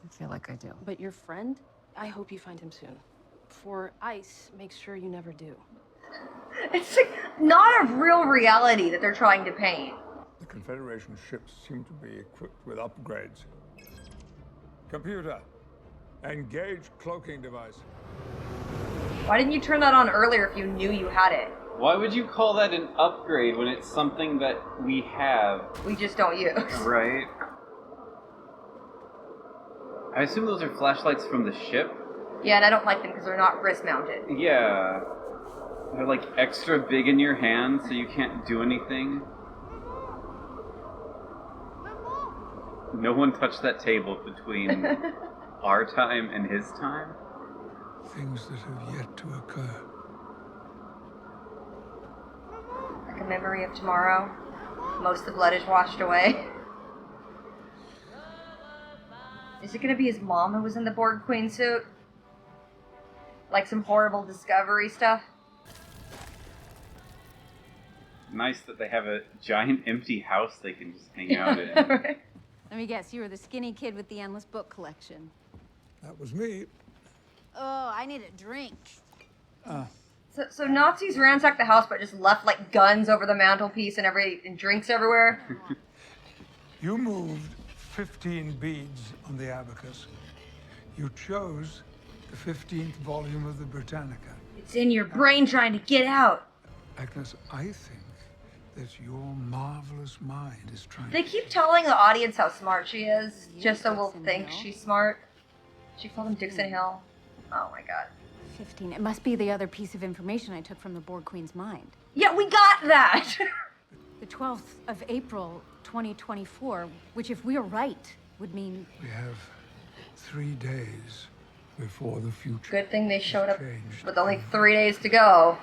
I feel like I do. But your friend, I hope you find him soon. For ICE, make sure you never do. It's like not a real reality that they're trying to paint. The Confederation ships seem to be equipped with upgrades. Computer, engage cloaking device. Why didn't you turn that on earlier if you knew you had it? Why would you call that an upgrade when it's something that we have? We just don't use. Right. I assume those are flashlights from the ship? Yeah, and I don't like them because they're not wrist mounted. Yeah. They're like extra big in your hand so you can't do anything. No one touched that table between our time and his time. Things that have yet to occur. Like a memory of tomorrow. Most of the blood is washed away. Is it gonna be his mom who was in the Borg Queen suit? Like some horrible Discovery stuff? Nice that they have a giant empty house they can just hang out in. Right. Let me guess, you were the skinny kid with the endless book collection. That was me. Oh, I need a drink. So Nazis ransacked the house but just left like guns over the mantelpiece and drinks everywhere? You moved 15 beads on the abacus. You chose the 15th volume of the Britannica. It's in your brain trying to get out. Agnes, I think that your marvelous mind is trying They keep telling the audience how smart she is, just so we'll think she's smart. She called him Dixon Hill. Oh my god. 15. It must be the other piece of information I took from the Borg Queen's mind. Yeah, we got that! The 12th of April, 2024, which if we are right, would mean... We have 3 days before the future. Good thing they showed up changed. with only 3 days to go.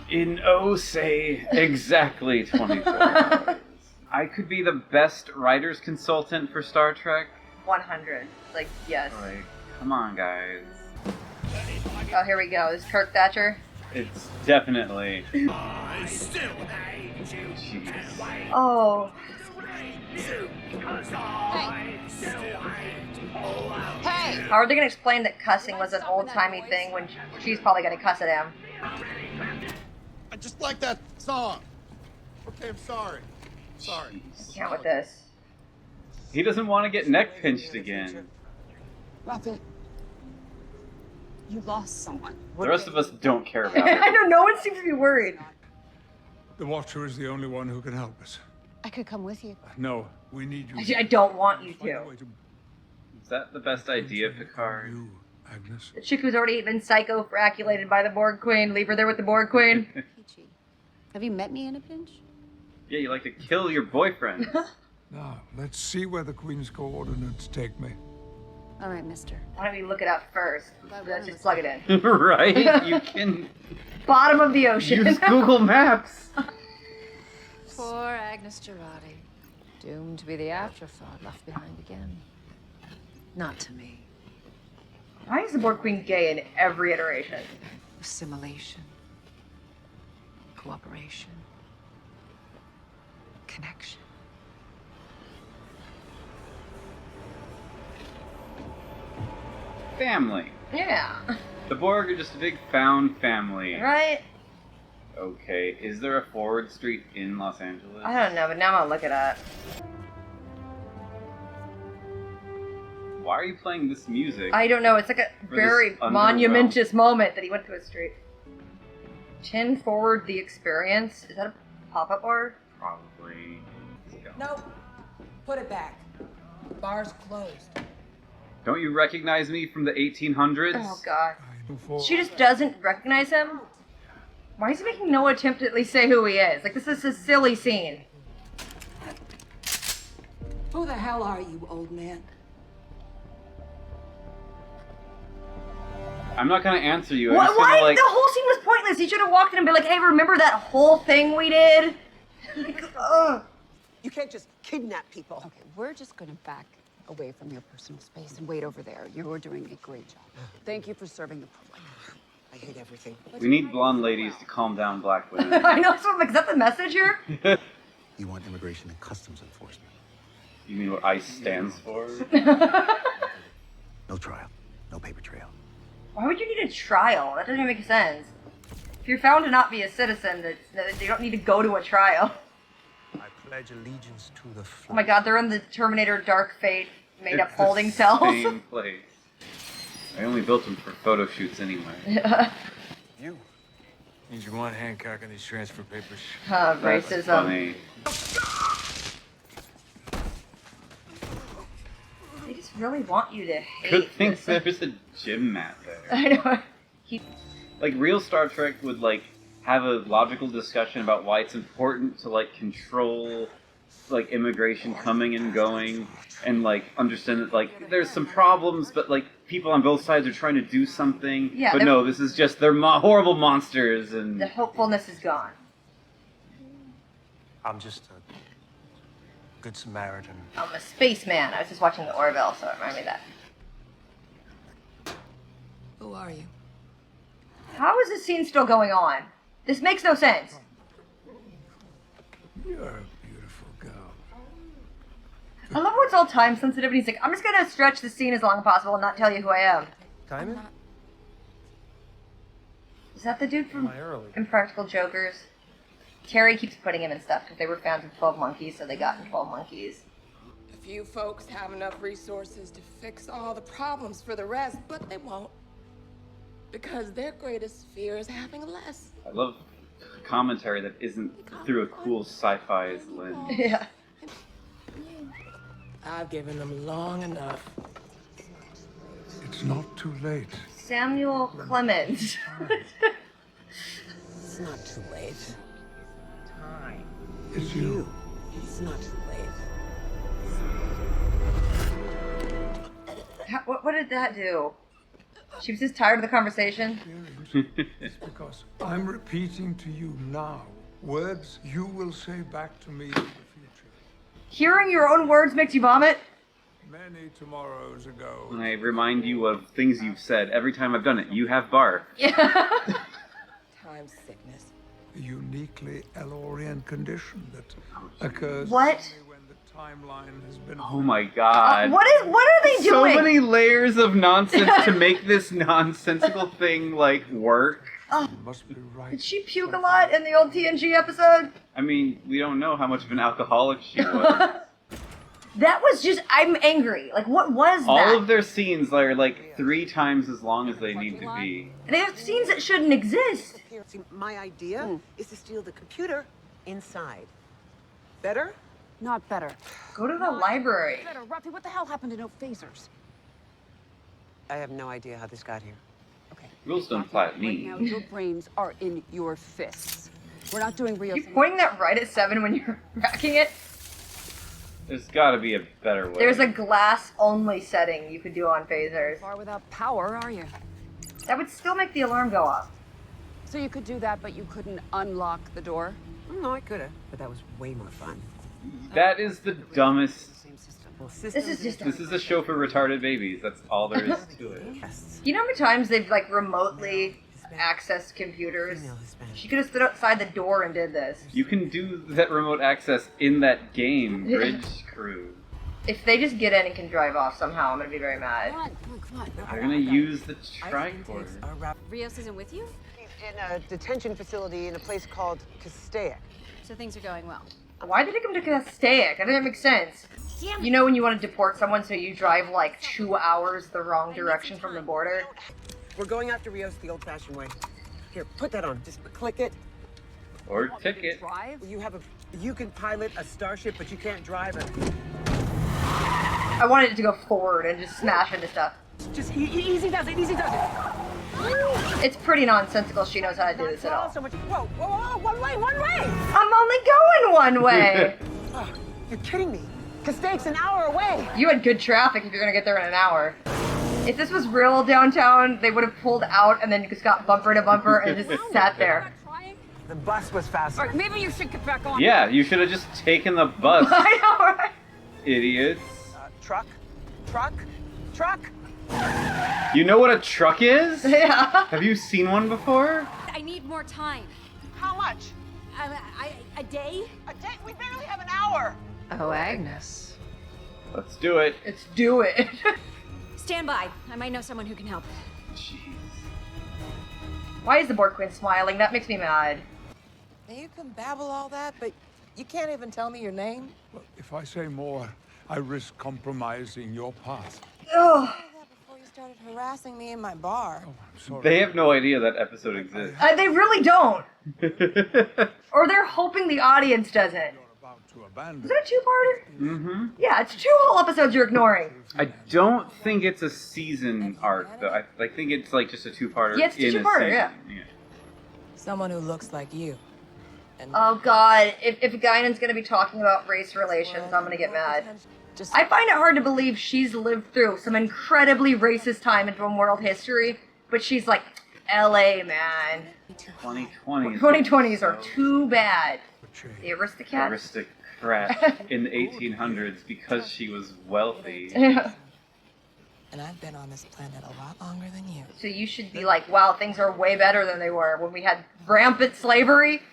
In say exactly 24 hours. I could be the best writer's consultant for Star Trek. 100. Like, yes. Like, come on, guys. Oh, here we go. This is Kirk Thatcher. It's definitely. I still hate you. Jeez. Oh. Hey! How are they going to explain that cussing was an old-timey thing when she's probably going to cuss at him? I just like that song. Okay, I'm sorry. Sorry. Jeez. Can't with this. He doesn't want to get neck pinched again. Rafi, you lost someone. The rest of us don't care about I it. know, no one seems to be worried. The Watcher is the only one who can help us. I could come with you. No, we need you. I don't want you Find a to. way to Is that the best idea, Picard? You, Agnes. The chick who's already been psycho-fraculated by the Borg Queen. Leave her there with the Borg Queen. Peachy. Have you met me in a pinch? Yeah, you like to kill your boyfriend. Now, let's see where the Queen's coordinates take me. All right, mister. Why don't we look it up first? Let's just plug it in. Right? You can Bottom of the ocean. use Google Maps. Poor Agnes Girardi. Doomed to be the afterthought left behind again. Not to me. Why is the Borg Queen gay in every iteration? Assimilation. Cooperation. Connection. Family. Yeah. The Borg are just a big found family. Right? Okay, is there a Forward Street in Los Angeles? I don't know, but now I'm gonna look it up. Why are you playing this music? I don't know. It's like a For very this underground- monumentous moment that he went to a street. 10 Forward the Experience. Is that a pop-up bar? Probably. Let's go. Nope. Put it back. Bar's closed. Don't you recognize me from the 1800s? Oh god. Before She just doesn't recognize him? Why is he making no attempt to at least say who he is? Like, this is a silly scene. Who the hell are you, old man? I'm not gonna answer you. I'm Why? just gonna, like, The whole scene was pointless. He should have walked in and been like, hey, remember that whole thing we did? Like, ugh. You can't just kidnap people. Okay, we're just gonna back away from your personal space and wait over there. You're doing a great job. Thank you for serving the public. I hate everything. we need blonde ladies to calm down black women. I know, so I'm like, is that the message here? You want immigration and customs enforcement. You mean what ICE stands for? No trial. No paper trail. Why would you need a trial? That doesn't even make sense. If you're found to not be a citizen, you don't need to go to a trial. I pledge allegiance to the flag. Oh my god, they're in the Terminator Dark Fate made-up It's holding the cells. Same place. I only built them for photo shoots anyway. Yeah. You. Means you want Hancock on these transfer papers. That's Racism. funny. They just really want you to hate Good thing this. there's a gym mat there. I know. Like, real Star Trek would, like, have a logical discussion about why it's important to, like, control, like, immigration coming and going, and, like, understand that, like, there's some problems, but, like, people on both sides are trying to do something. Yeah, but no, this is just, they're horrible monsters, and... The hopefulness is gone. I'm just a good Samaritan. I'm a spaceman. I was just watching the Orville, so it reminded me of that. Who are you? How is this scene still going on? This makes no sense. You're a beautiful girl. I love how it's all time sensitive, and he's like, I'm just gonna stretch the scene as long as possible and not tell you who I am. Timing? Is that the dude from Am I early? Impractical Jokers? Terry keeps putting him in stuff because they were fans of 12 Monkeys, so they got in 12 Monkeys. A few folks have enough resources to fix all the problems for the rest, but they won't. Because their greatest fear is having less. I love commentary that isn't through a cool sci-fi lens. Yeah. I've given them long enough. It's not too late. Samuel Clemens. It's not too late. Time. It's you. It's not too late. What did that do? She was just tired of the conversation. It's because I'm repeating to you now words you will say back to me in the future. Hearing your own words makes you vomit? Many tomorrows ago. And I remind you of things you've said every time I've done it. You have barf. Yeah. Time sickness. A uniquely Elorian condition that occurs What? only when the timeline has been... Oh my god. What are they So doing? many layers of nonsense to make this nonsensical thing, like, work. You must be right. Did she puke a lot in the old TNG episode? I mean, we don't know how much of an alcoholic she was. That was just, I'm angry. Like, what was that? All of their scenes are, like, 3 times as long as they need to be. They have scenes that shouldn't exist. See, my idea is to steal the computer inside. Better? Not better. Go to the library. Better. Ruffy, what the hell happened to no phasers? I have no idea how this got here. Okay. Rules don't apply to Right me. now, your brains are in your fists. We're not doing real. You're pointing that right at 7 when you're racking it. There's gotta be a better way. There's a glass-only setting you could do on phasers. Far without power, are you? That would still make the alarm go off. So you could do that, but you couldn't unlock the door? No, I could have, but that was way more fun. That is the dumbest... Same system. Well, This systems is just... This is a show for retarded babies. That's all there is to it. Yes. You know how many times they've, like, remotely accessed computers? Female Hispanic. She could have stood outside the door and did this. You can do that remote access in that game, Bridge Crew. If they just get in and can drive off somehow, I'm gonna be very mad. Come on. They're gonna use the Ice tricorder. intakes are wrapped Rios isn't with you? in a detention facility in a place called Castaic. So things are going well. Why did they come to Castaic? That doesn't make sense. Damn. You know when you want to deport someone, so you drive like 2 hours the wrong direction from the border? We're going after Rios the old-fashioned way. Here, put that on. Just click it. Or ticket. Drive? You can pilot a starship, but you can't drive it. I wanted it to go forward and just smash into stuff. Just easy does it. Easy does it. It's pretty nonsensical she knows how to do this at all. So much. Whoa! One way! I'm only going one way! Oh, you're kidding me. Castaic's an hour away. You had good traffic if you're gonna get there in an hour. If this was real downtown, they would have pulled out and then just got bumper to bumper and just sat there. The bus was faster. All right, maybe you should get back on. Yeah, you should have just taken the bus, I know, right? idiots. Truck. You know what a truck is? Yeah. Have you seen one before? I need more time. How much? A day? A day? We barely have an hour. Oh, Agnes. Let's do it. Let's do it. Stand by. I might know someone who can help. Jeez. Why is the board queen smiling? That makes me mad. You can babble all that, but you can't even tell me your name? Well, if I say more, I risk compromising your path. Ugh. Before you started harassing me in my bar. Oh, I'm sorry. They have no idea that episode exists. They really don't. Or they're hoping the audience doesn't. You're about to abandon. Is it a two-parter? Mm-hmm. Yeah, it's 2 whole episodes you're ignoring. I don't think it's a season arc, though. I think it's like just a two-parter. Yeah, it's a in two-parter, season. yeah. Someone who looks like you. And Oh god, if Guinan's gonna be talking about race relations, I'm gonna get mad. I find it hard to believe she's lived through some incredibly racist time in world history, but she's like, LA, man. 2020. 2020s are too bad. The aristocrat? Aristocrat in the 1800s because she was wealthy. And I've been on this planet a lot longer than you. So you should be like, wow, things are way better than they were when we had rampant slavery.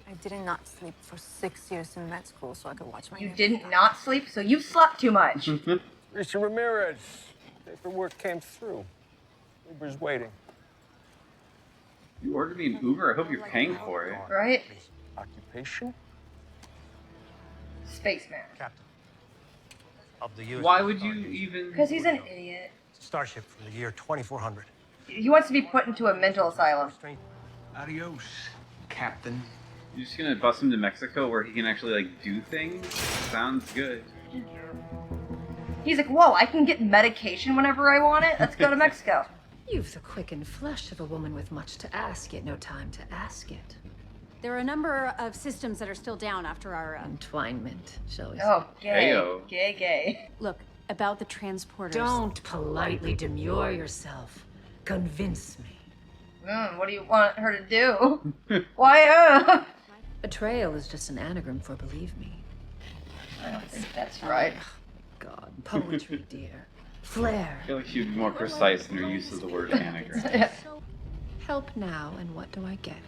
I did not sleep for 6 years in med school so I could watch my You didn't not sleep, so you slept too much. Mr. Ramirez, paperwork came through. Uber's waiting. You ordered me an Uber? I hope you're paying for it. Right? Occupation? Spaceman. Captain. Of the U.S. Why would you even... Because he's an idiot. Starship from the year 2400. He wants to be put into a mental asylum. Adios, Captain. You're just gonna bus him to Mexico where he can actually, like, do things? Sounds good. He's like, whoa, I can get medication whenever I want it? Let's go to Mexico. You've the quickened flesh of a woman with much to ask, yet no time to ask it. There are a number of systems that are still down after our Entwinement, shall we say. Oh, gay. Heyo. Gay, gay. Look, about the transporters. Don't politely demur yourself. Convince me. What do you want her to do? Why, Betrayal is just an anagram for believe me. I don't think that's right. God, poetry, dear. Flair. I feel like she'd be more precise in her use of the word anagram. Help now, and what do I get?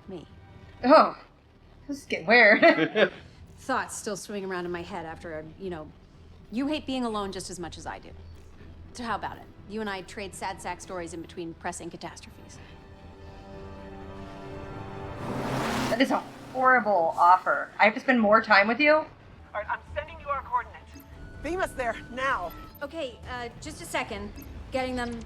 Me. Oh, this is getting weird. Thoughts still swimming around in my head after, you hate being alone just as much as I do. So how about it? You and I trade sad sack stories in between pressing catastrophes. That is a horrible offer. I have to spend more time with you? All right, I'm sending you our coordinates. Beam us there, now. Okay, just a second. Getting them.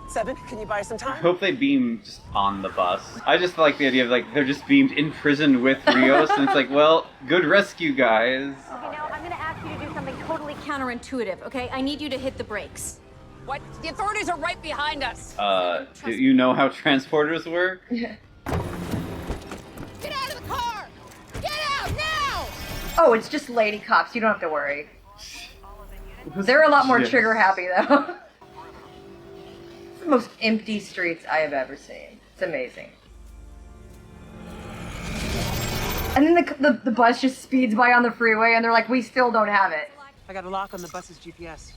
7, can you buy some I time? hope they beam just on the bus. I just like the idea of, like, they're just beamed in prison with Rios, and it's like, well, good rescue, guys. Okay, now I'm gonna ask you to do something totally counterintuitive, okay? I need you to hit the brakes. What? The authorities are right behind us. Do you know how transporters work? Get out of the car! Get out now! Oh, it's just lady cops. You don't have to worry. They're a lot more Yes. trigger happy, though. It's the most empty streets I have ever seen. It's amazing. And then the bus just speeds by on the freeway, and they're like, we still don't have it. I got a lock on the bus's GPS.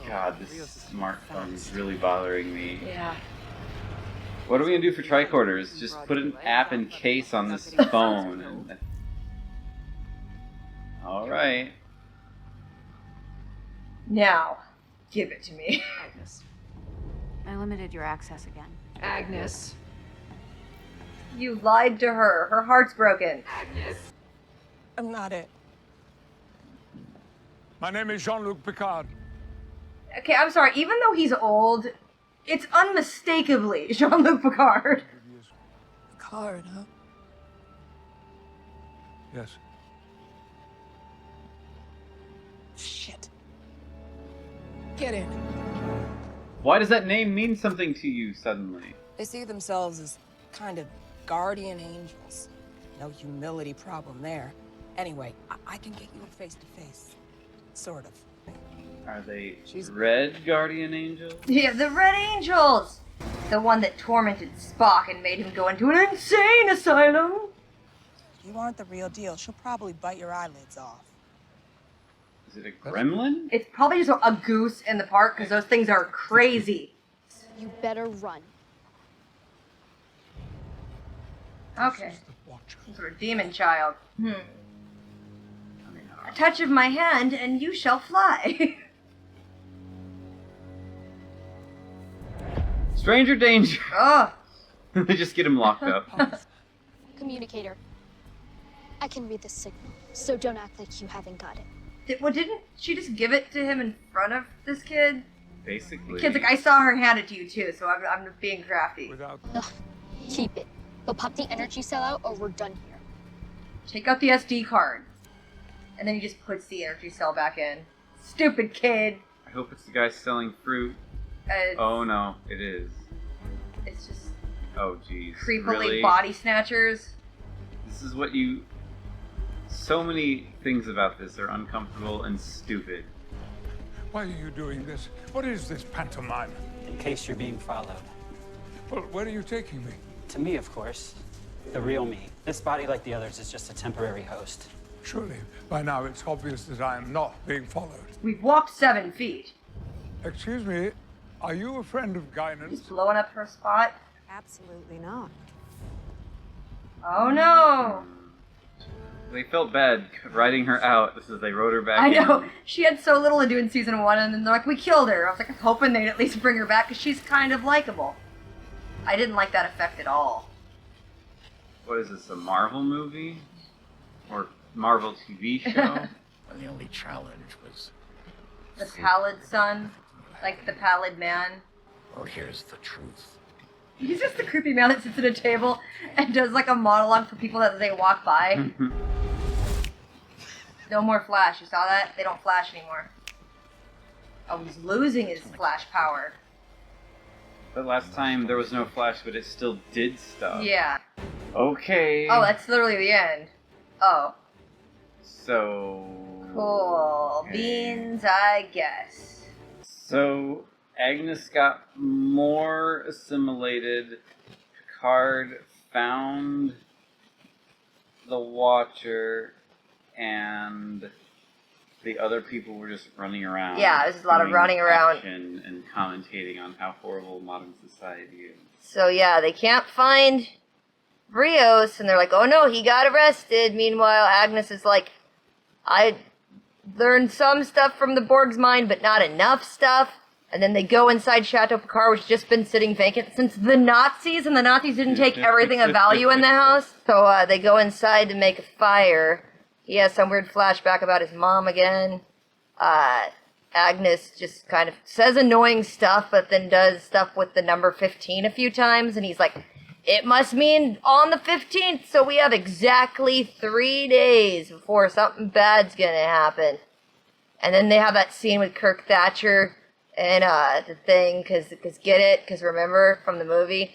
God, this smartphone is really bothering me. Yeah. What are we gonna do for tricorders? Just put an app in case on this phone. And... Alright. Now, give it to me. Agnes. I limited your access again. Agnes. You lied to her. Her heart's broken. I'm not it. My name is Jean-Luc Picard. Okay, I'm sorry. Even though he's old, it's unmistakably Jean-Luc Picard. Picard, huh? Yes. Shit. Get in. Why does that name mean something to you suddenly? They see themselves as kind of guardian angels. No humility problem there. Anyway, I can get you a face-to-face. Sort of. Are they red guardian angels? Yeah, the Red Angels! The one that tormented Spock and made him go into an insane asylum. You aren't the real deal. She'll probably bite your eyelids off. Is it a gremlin? It's probably just a goose in the park, because those things are crazy. You better run. Okay. Some sort of demon child. A touch of my hand and you shall fly. Stranger danger. Oh. They just get him locked up. Communicator. I can read the signal, so don't act like you haven't got it. Didn't she just give it to him in front of this kid? Basically. The kid's like, I saw her hand it to you too, so I'm being crafty. Ugh, keep it. But pop the energy cell out or we're done here. Take out the SD card. And then he just puts the energy cell back in. Stupid kid. I hope it's the guy selling fruit. Oh no, it is. It's just Oh geez. creepily Really? body snatchers. This is what you... So many things about this are uncomfortable and stupid. Why are you doing this? What is this pantomime? In case you're being followed. Well, where are you taking me? To me, of course. The real me. This body, like the others, is just a temporary host. Surely, by now it's obvious that I am not being followed. We've walked 7 feet. Excuse me, are you a friend of Guinan's? He's blowing up her spot. Absolutely not. Oh no! They felt bad writing her out. This is they wrote her back I in. know. She had so little to do in season 1, and then they're like, we killed her. I was like, I'm hoping they'd at least bring her back, because she's kind of likable. I didn't like that effect at all. What is this, a Marvel movie? Or Marvel TV show? The only challenge was... The pallid son. Like the pallid man. Well, here's the truth. He's just the creepy man that sits at a table and does like a monologue for people that they walk by. No more Flash. You saw that? They don't flash anymore. Oh, he's losing his Flash power. But last time there was no Flash, but it still did stuff. Yeah. Okay. Oh, that's literally the end. Oh. So... Cool. Okay. Beans, I guess. So, Agnes got more assimilated. Picard found the Watcher, and the other people were just running around. Yeah, there's a lot of doing running around. action and commentating on how horrible modern society is. So yeah, they can't find Rios, and they're like, oh no, he got arrested. Meanwhile, Agnes is like, I learned some stuff from the Borg's mind, but not enough stuff. And then they go inside Chateau Picard, which has just been sitting vacant since the Nazis, and the Nazis didn't take everything of value in the house. So they go inside to make a fire. He has some weird flashback about his mom again. Agnes just kind of says annoying stuff, but then does stuff with the number 15 a few times, and he's like, it must mean on the 15th, so we have exactly 3 days before something bad's gonna happen. And then they have that scene with Kirk Thatcher and the thing, because remember from the movie?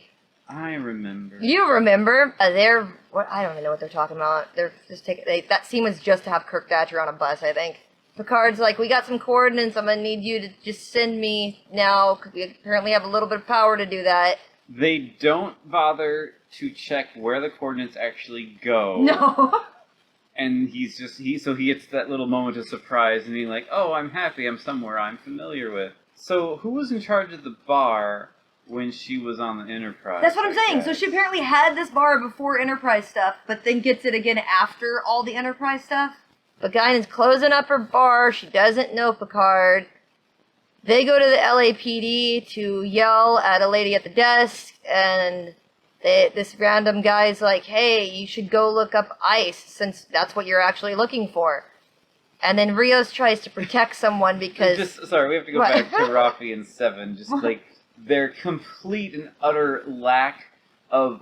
I remember. You remember. I don't even know what they're talking about. They're just that scene was just to have Kirk Thatcher on a bus, I think. Picard's like, we got some coordinates, I'm gonna need you to just send me now, because we apparently have a little bit of power to do that. They don't bother to check where the coordinates actually go. No. And he gets that little moment of surprise and being like, oh, I'm happy, I'm somewhere I'm familiar with. So who was in charge of the bar when she was on the Enterprise? That's what I'm saying. So she apparently had this bar before Enterprise stuff, but then gets it again after all the Enterprise stuff. But Guinan's closing up her bar. She doesn't know Picard. They go to the LAPD to yell at a lady at the desk, and this random guy's like, hey, you should go look up ICE, since that's what you're actually looking for. And then Rios tries to protect someone because... we have to go back to Rafi and Seven. Just, their complete and utter lack of,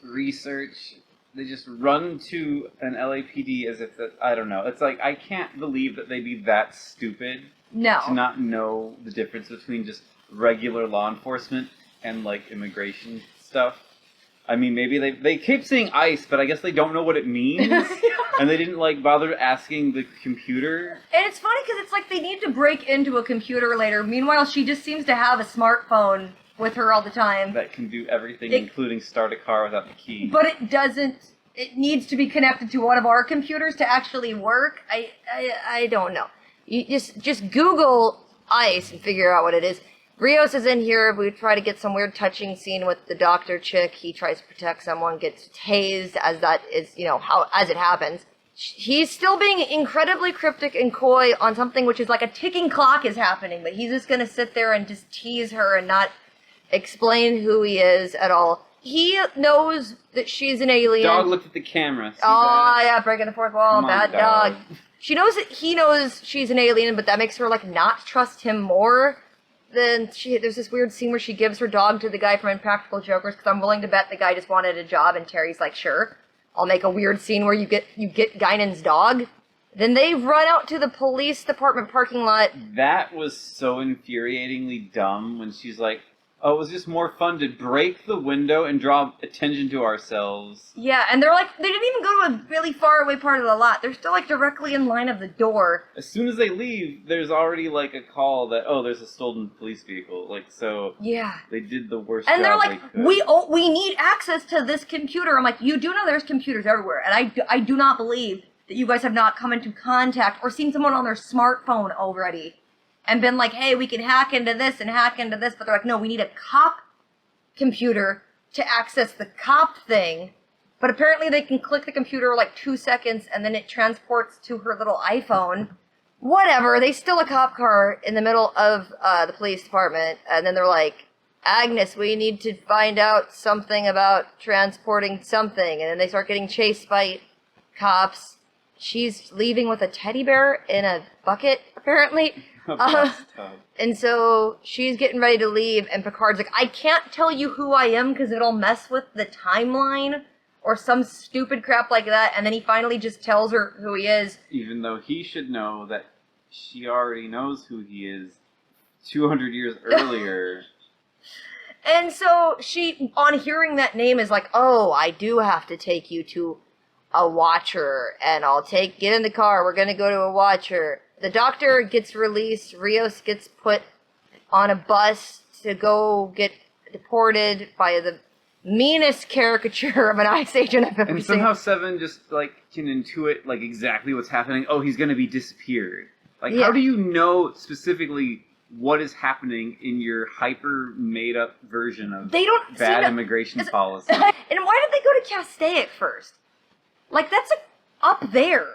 research. They just run to an LAPD as if I don't know. It's like, I can't believe that they'd be that stupid. No. To not know the difference between just regular law enforcement and, immigration stuff. I mean, maybe they keep saying ICE, but I guess they don't know what it means. And they didn't, bother asking the computer. And it's funny because it's like they need to break into a computer later. Meanwhile, she just seems to have a smartphone with her all the time. That can do everything, including start a car without the key. But it doesn't... It needs to be connected to one of our computers to actually work. I don't know. You just Google ICE and figure out what it is. Rios is in here. We try to get some weird touching scene with the doctor chick. He tries to protect someone, gets tased as that is, as it happens. he's still being incredibly cryptic and coy on something which is like a ticking clock is happening, but he's just gonna sit there and just tease her and not explain who he is at all. He knows that she's an alien. Dog looked at the camera. See Oh, that? yeah, breaking the fourth wall. Come on, Bad dog. She knows that he knows she's an alien, but that makes her, like, not trust him more. Then there's this weird scene where she gives her dog to the guy from Impractical Jokers, because I'm willing to bet the guy just wanted a job, and Terry's like, sure. I'll make a weird scene where you get Guinan's dog. Then they run out to the police department parking lot. That was so infuriatingly dumb when she's like, oh, it was just more fun to break the window and draw attention to ourselves. Yeah, and they're like, they didn't even go to a really far away part of the lot. They're still, like, directly in line of the door. As soon as they leave, there's already, like, a call that, oh, there's a stolen police vehicle. Like, so... Yeah. They did the worst And they're job like, they could. we need access to this computer. I'm like, you do know there's computers everywhere, and I do not believe that you guys have not come into contact or seen someone on their smartphone already and been like, hey, we can hack into this and hack into this, but they're like, no, we need a cop computer to access the cop thing. But apparently they can click the computer like 2 seconds and then it transports to her little iPhone. Whatever, they steal a cop car in the middle of the police department, and then they're like, Agnes, we need to find out something about transporting something, and then they start getting chased by cops. She's leaving with a teddy bear in a bucket, apparently. And so she's getting ready to leave, and Picard's like, I can't tell you who I am because it'll mess with the timeline, or some stupid crap like that, and then he finally just tells her who he is. Even though he should know that she already knows who he is 200 years earlier. And so she, on hearing that name, is like, oh, I do have to take you to a Watcher, and get in the car, we're gonna go to a Watcher. The Doctor gets released, Rios gets put on a bus to go get deported by the meanest caricature of an ICE agent I've ever And seen. somehow Seven just, like, can intuit, like, exactly what's happening. Oh, he's gonna be disappeared. Like, Yeah. how do you know specifically what is happening in your hyper made-up version of They don't bad seem to- immigration policy? And why did they go to Castaic first? Like, that's up there.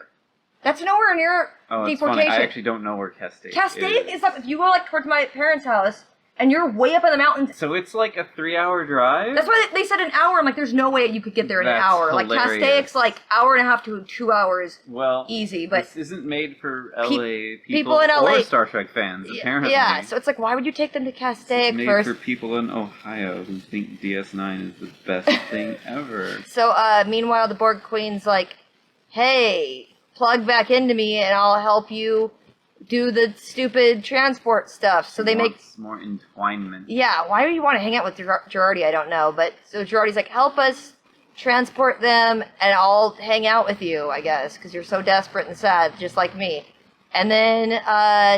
That's nowhere near Oh, it's deportation. funny. I actually don't know where Castaic Castaic is up, if you go, like, towards my parents' house, and you're way up in the mountains. So it's like a 3-hour drive? That's why they said an hour. I'm like, there's no way you could get there in an That's hour. hilarious. Like, Castaic's like hour and a half to 2 hours. Well, easy, but this isn't made for LA people in LA or Star Trek fans, apparently. yeah. So it's like, why would you take them to Castaic It's made first? for people in Ohio who think DS9 is the best thing ever. So meanwhile, the Borg Queen's like, hey, plug back into me, and I'll help you do the stupid transport stuff. So they make more entwinement. Yeah, why do you want to hang out with Girardi? I don't know. But so Girardi's like, help us transport them, and I'll hang out with you, I guess, because you're so desperate and sad, just like me. And then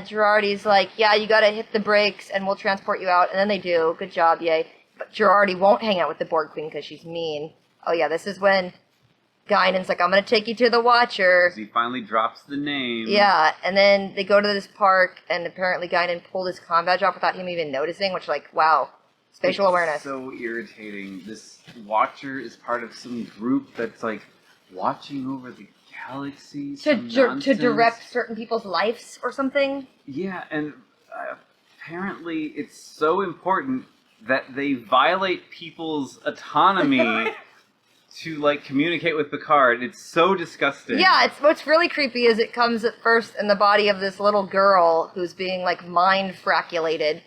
Girardi's like, yeah, you gotta hit the brakes, and we'll transport you out. And then they do. Good job, yay. But Girardi won't hang out with the Borg Queen because she's mean. Oh yeah, this is when Guinan's like, I'm gonna take you to the Watcher. He finally drops the name. Yeah, and then they go to this park, and apparently Guinan pulled his comm badge off without him even noticing, which, like, wow. Spatial It's awareness. So irritating. This Watcher is part of some group that's, like, watching over the galaxy. To direct certain people's lives or something? Yeah, and apparently it's so important that they violate people's autonomy to, like, communicate with Picard. It's so disgusting. Yeah, what's really creepy is it comes at first in the body of this little girl who's being, like, mind-fraculated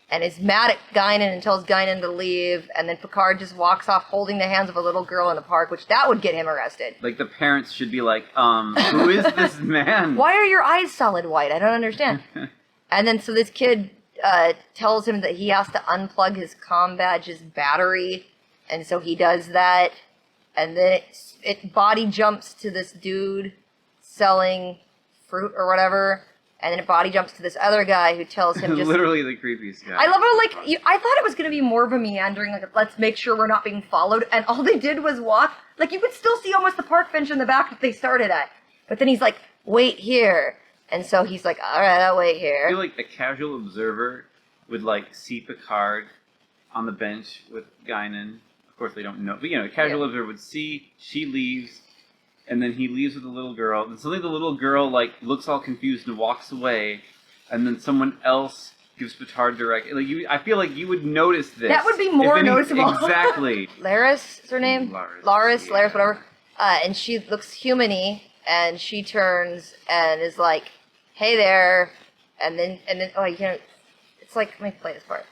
and is mad at Guinan and tells Guinan to leave, and then Picard just walks off holding the hands of a little girl in the park, which that would get him arrested. Like, the parents should be like, who is this man? Why are your eyes solid white? I don't understand. And then so this kid tells him that he has to unplug his comm badge's battery, and so he does that. And then it body jumps to this dude selling fruit or whatever, and then it body jumps to this other guy who tells him just... Literally the creepiest guy. I love how, like, I thought it was going to be more of a meandering, like, let's make sure we're not being followed, and all they did was walk. Like, you could still see almost the park bench in the back that they started at. But then he's like, wait here. And so he's like, alright, I'll wait here. I feel like a casual observer would, like, see Picard on the bench with Guinan. Of course, they don't know. But, you know, a casual observer would see, she leaves, and then he leaves with the little girl. And suddenly the little girl like looks all confused and walks away, and then someone else gives Picard direct. Like I feel like you would notice this. That would be more noticeable. Exactly. Laris is her name. Laris, yeah. Laris, whatever. And she looks human-y, and she turns and is like, "Hey there," and then oh, you can't. It's like, let me play this part.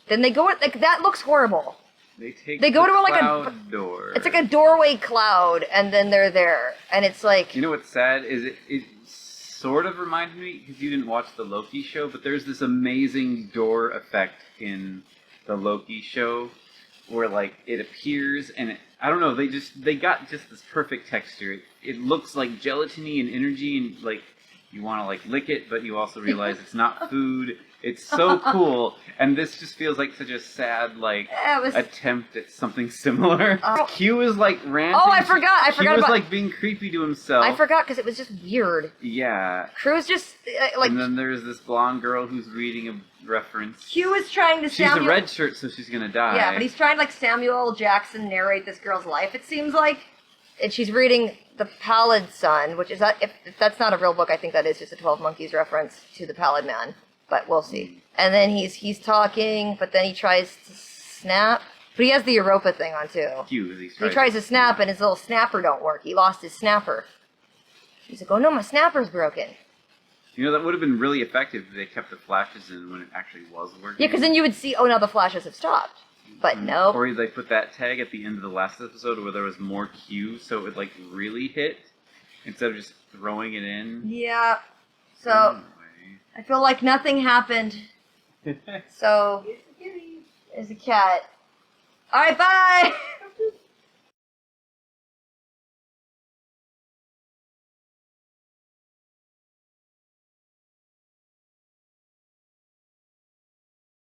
Then they go like that looks horrible. They go to like a door. It's like a doorway cloud, and then they're there, and it's like. You know what's sad is it sort of reminded me because you didn't watch the Loki show, but there's this amazing door effect in the Loki show where like it appears and I don't know, they got just this perfect texture. It looks like gelatiny and energy, and like you want to like lick it, but you also realize it's not food. It's so cool, and this just feels like such a sad attempt at something similar. Q is like ranting. Oh, I forgot Q was about like being creepy to himself. I forgot because it was just weird. Yeah. Crew's just like. And then there's this blonde girl who's reading a reference. Q is trying to. She's a red shirt, so she's gonna die. Yeah, but he's trying to like Samuel Jackson narrate this girl's life. It seems like, and she's reading The Pallid Sun, which is that if that's not a real book, I think that is just a 12 Monkeys reference to the Pallid Man. But we'll see. And then he's talking, but then he tries to snap. But he has the Europa thing on too. He tries to snap, and his little snapper don't work. He lost his snapper. He's like, "Oh no, my snapper's broken." You know, that would have been really effective if they kept the flashes in when it actually was working. Yeah, because then you would see, oh, now the flashes have stopped. But no. Or they put that tag at the end of the last episode where there was more Q, so it would like really hit instead of just throwing it in. Yeah. So. I feel like nothing happened. So, there's a cat. Alright, bye!